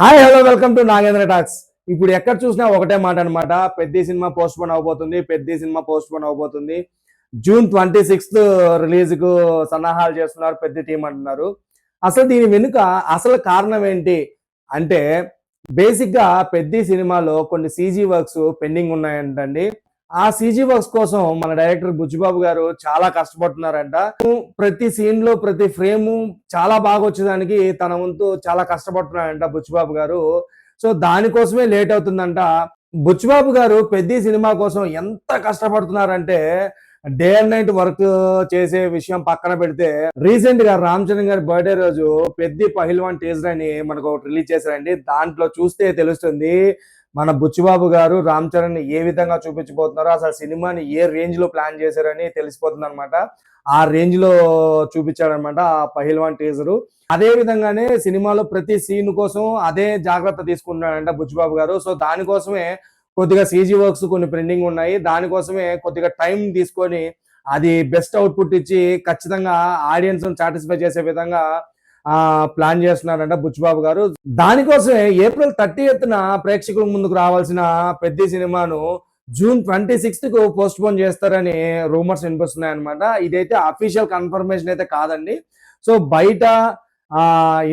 Hi hello welcome to Nagendra talks. ఇప్పుడు ఎక్కడ చూసినా ఒకటే మాట అనమాట. పెద్ద సినిమా పోస్ట్ పోన్ అవబోతుంది, జూన్ 26th రిలీజ్ కు సన్నాహాలు చేస్తున్నారు పెద్ద టీం అంటున్నారు. అసలు దీని వెనుక అసలు కారణం ఏంటి అంటే, బేసిక్ గా పెద్ద సినిమాలో కొన్ని సీజీ వర్క్స్ పెండింగ్ ఉన్నాయంటండి. ఆ సీజీ వర్క్స్ కోసం మన డైరెక్టర్ బుచ్చిబాబు గారు చాలా కష్టపడుతున్నారంట. ప్రతి సీన్ లో ప్రతి ఫ్రేమ్ చాలా బాగా వచ్చేదానికి తన వంతు చాలా కష్టపడుతున్నారంట బుచ్చిబాబు గారు. సో దానికోసమే లేట్ అవుతుందంట. బుచ్చిబాబు గారు పెద్ద సినిమా కోసం ఎంత కష్టపడుతున్నారంటే, డే అండ్ నైట్ వర్క్ చేసే విషయం పక్కన పెడితే, రీసెంట్ గా రామ్ చరణ్ గారి బర్త్డే రోజు పెద్ద పహిల్వాన్ టీజర్ అని మనకు ఒకటి రిలీజ్ చేశారండి. దాంట్లో చూస్తే తెలుస్తుంది మన బుచ్చిబాబు గారు రామ్ చరణ్ ఏ విధంగా చూపించబోతున్నారో, అసలు సినిమాని ఏ రేంజ్ లో ప్లాన్ చేశారని తెలిసిపోతుంది అనమాట. ఆ రేంజ్ లో చూపించాడనమాట ఆ పహిల్వాన్ టీజరు. అదే విధంగానే సినిమాలో ప్రతి సీన్ కోసం అదే జాగ్రత్త తీసుకుంటున్నాడంట బుచ్చిబాబు గారు. సో దానికోసమే కొద్దిగా సీజీ వర్క్స్ కొన్ని పెండింగ్ ఉన్నాయి. దానికోసమే కొద్దిగా టైం తీసుకొని అది బెస్ట్ అవుట్పుట్ ఇచ్చి ఖచ్చితంగా ఆడియన్స్ సాటిస్ఫై చేసే విధంగా ప్లాన్ చేస్తున్నారంట బుచ్చిబాబు గారు. దానికోసమే ఏప్రిల్ 30th ప్రేక్షకుల ముందుకు రావాల్సిన పెద్ద సినిమాను జూన్ 26th కు పోస్ట్ పోన్ చేస్తారని రూమర్స్ వినిపిస్తున్నాయి అనమాట. ఇదైతే అఫీషియల్ కన్ఫర్మేషన్ అయితే కాదండి. సో బయట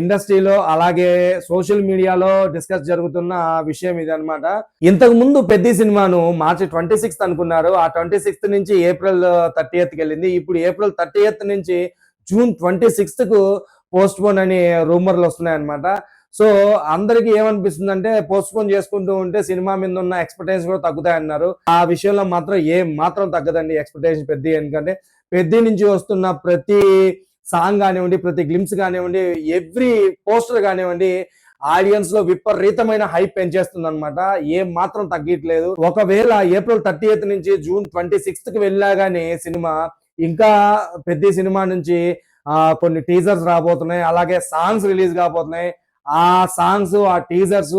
ఇండస్ట్రీలో అలాగే సోషల్ మీడియాలో డిస్కస్ జరుగుతున్న విషయం ఇది అనమాట. ఇంతకు ముందు పెద్ద సినిమాను మార్చి 26th అనుకున్నారు. ఆ 26th నుంచి ఏప్రిల్ 30th వెళ్ళింది. ఇప్పుడు ఏప్రిల్ 30th నుంచి జూన్ 26th కు పోస్ట్ పోన్ అని రూమర్లు వస్తున్నాయి అనమాట. సో అందరికి ఏమనిపిస్తుంది అంటే, పోస్ట్ పోన్ చేసుకుంటూ ఉంటే సినిమా మీద ఉన్న ఎక్స్పెక్టేషన్ కూడా తగ్గుతాయి అన్నారు. ఆ విషయంలో మాత్రం ఏం మాత్రం తగ్గదండి ఎక్స్పెక్టేషన్ పెద్ద. ఎందుకంటే పెద్ద నుంచి వస్తున్న ప్రతి సాంగ్ కానివ్వండి, ప్రతి గ్లిమ్స్ కానివ్వండి, ఎవ్రీ పోస్టర్ కానివ్వండి, ఆడియన్స్ లో విపరీతమైన హైప్ పెంచేస్తుంది అనమాట. ఏం మాత్రం తగ్గట్లేదు. ఒకవేళ ఏప్రిల్ 30th నుంచి జూన్ 26th కి వెళ్ళా గానీ సినిమా, ఇంకా పెద్ద సినిమా నుంచి కొన్ని టీజర్స్ రాబోతున్నాయి, అలాగే సాంగ్స్ రిలీజ్ కాబోతున్నాయి. ఆ సాంగ్స్, ఆ టీజర్స్,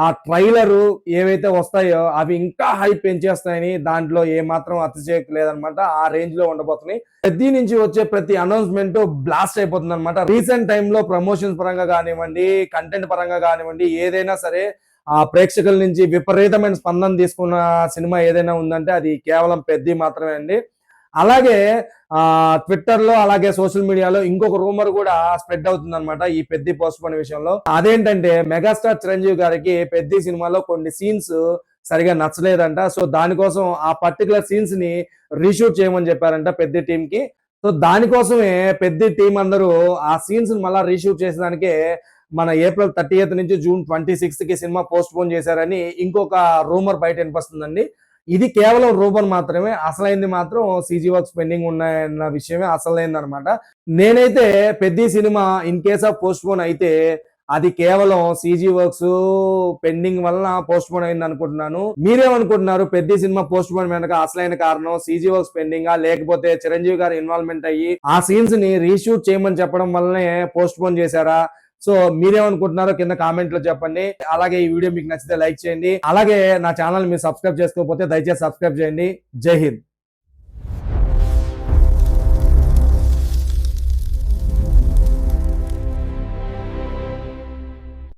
ఆ ట్రైలర్ ఏవైతే వస్తాయో అవి ఇంకా హైప్ పెంచేస్తాయని దాంట్లో ఏమాత్రం అతిశయోక్తి లేదనమాట. ఆ రేంజ్ లో ఉండబోతున్నాయి. పెద్ద నుంచి వచ్చే ప్రతి అనౌన్స్మెంట్ బ్లాస్ట్ అయిపోతుంది అనమాట. రీసెంట్ టైంలో ప్రమోషన్స్ పరంగా కానివ్వండి, కంటెంట్ పరంగా కానివ్వండి, ఏదైనా సరే ఆ ప్రేక్షకుల నుంచి విపరీతమైన స్పందన తీసుకున్న సినిమా ఏదైనా ఉందంటే అది కేవలం పెద్ద మాత్రమే అండి. అలాగే ట్విట్టర్ లో అలాగే సోషల్ మీడియాలో ఇంకొక రూమర్ కూడా స్ప్రెడ్ అవుతుంది అనమాట ఈ పెద్ద పోస్ట్ పోన్ విషయంలో. అదేంటంటే, మెగాస్టార్ చిరంజీవి గారికి పెద్ద సినిమాలో కొన్ని సీన్స్ సరిగా నచ్చలేదంట. సో దానికోసం ఆ పర్టికులర్ సీన్స్ ని రీషూట్ చేయమని చెప్పారంట పెద్ద టీం కి. సో దానికోసమే పెద్ద టీం అందరూ ఆ సీన్స్ మళ్ళా రీషూట్ చేసేదానికే మన ఏప్రిల్ 30th నుంచి జూన్ 26th కి సినిమా పోస్ట్ పోన్ చేశారని ఇంకొక రూమర్ బయట వినిపిస్తుందండి. ఇది కేవలం రూమర్ మాత్రమే. అసలైంది మాత్రం సీజీ వర్క్స్ పెండింగ్ ఉన్నాయన్న విషయమే అసలైంది అనమాట. నేనైతే పెద్ద cinema in case of post phone అయితే అది కేవలం సీజీ వర్క్స్ పెండింగ్ వలన పోస్ట్ పోన్ అయింది అనుకుంటున్నాను. మీరేమనుకుంటున్నారు? పెద్ద సినిమా పోస్ట్ పోన్ వెనక అసలైన కారణం సీజీ వర్క్స్ పెండింగా, లేకపోతే చిరంజీవి గారు ఇన్వాల్వ్మెంట్ అయ్యి ఆ సీన్స్ ని రీషూట్ చేయమని చెప్పడం వల్లనే పోస్ట్ పోన్ చేశారా? సో మీరేమనుకుంటున్నారో కింద కామెంట్ లో చెప్పండి. అలాగే ఈ వీడియో మీకు నచ్చితే లైక్ చేయండి. అలాగే నా ఛానల్ మీరు సబ్స్క్రైబ్ చేసుకోకపోతే దయచేసి సబ్స్క్రైబ్ చేయండి. జై హింద్.